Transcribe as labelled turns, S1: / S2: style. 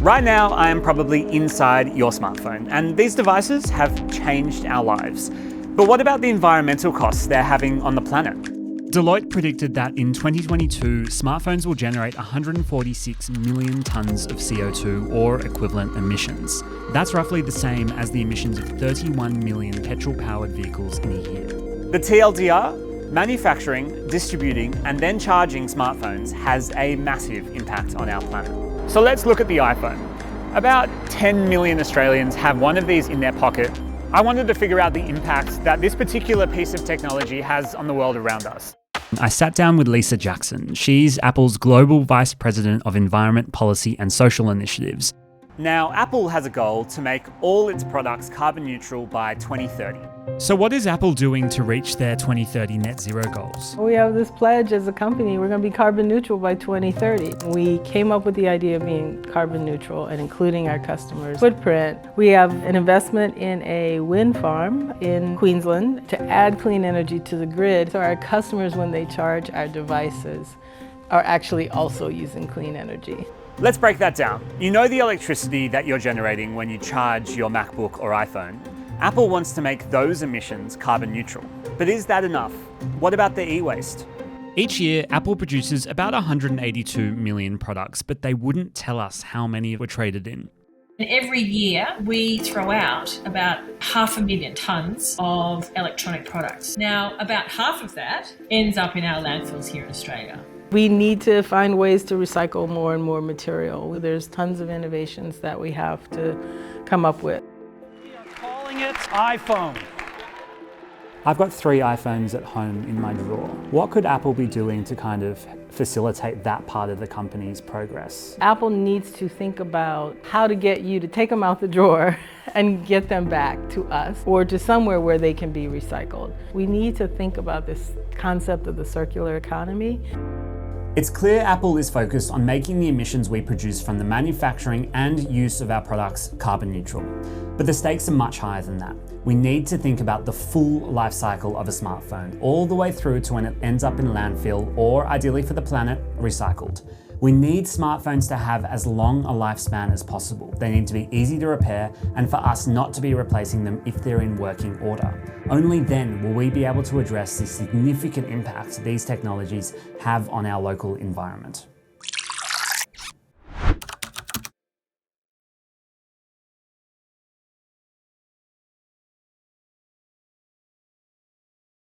S1: Right now, I am probably inside your smartphone, and these devices have changed our lives. But what about the environmental costs they're having on the planet? Deloitte predicted that in 2022, smartphones will generate 146 million tonnes of CO2 or equivalent emissions. That's roughly the same as the emissions of 31 million petrol-powered vehicles in a year. The TLDR, manufacturing, distributing, and then charging smartphones has a massive impact on our planet. So let's look at the iPhone. About 10 million Australians have one of these in their pocket. I wanted to figure out the impact that this particular piece of technology has on the world around us. I sat down with Lisa Jackson. She's Apple's Global Vice President of Environment Policy and Social Initiatives. Now, Apple has a goal to make all its products carbon neutral by 2030. So what is Apple doing to reach their 2030 net zero goals?
S2: We have this pledge as a company, we're going to be carbon neutral by 2030. We came up with the idea of being carbon neutral and including our customers' footprint. We have an investment in a wind farm in Queensland to add clean energy to the grid, so our customers, when they charge our devices, are actually also using clean energy.
S1: Let's break that down. You know the electricity that you're generating when you charge your MacBook or iPhone. Apple wants to make those emissions carbon neutral. But is that enough? What about the e-waste? Each year, Apple produces about 182 million products, but they wouldn't tell us how many were traded in.
S3: And every year, we throw out about 500,000 tonnes of electronic products. Now, about half of that ends up in our landfills here in Australia.
S2: We need to find ways to recycle more and more material. There's tons of innovations that we have to come up with.
S4: We are calling it iPhone.
S1: I've got 3 iPhones at home in my drawer. What could Apple be doing to kind of facilitate that part of the company's progress?
S2: Apple needs to think about how to get you to take them out the drawer and get them back to us or to somewhere where they can be recycled. We need to think about this concept of the circular economy.
S1: It's clear Apple is focused on making the emissions we produce from the manufacturing and use of our products carbon neutral. But the stakes are much higher than that. We need to think about the full life cycle of a smartphone, all the way through to when it ends up in landfill or, ideally for the planet, recycled. We need smartphones to have as long a lifespan as possible. They need to be easy to repair and for us not to be replacing them if they're in working order. Only then will we be able to address the significant impact these technologies have on our local environment.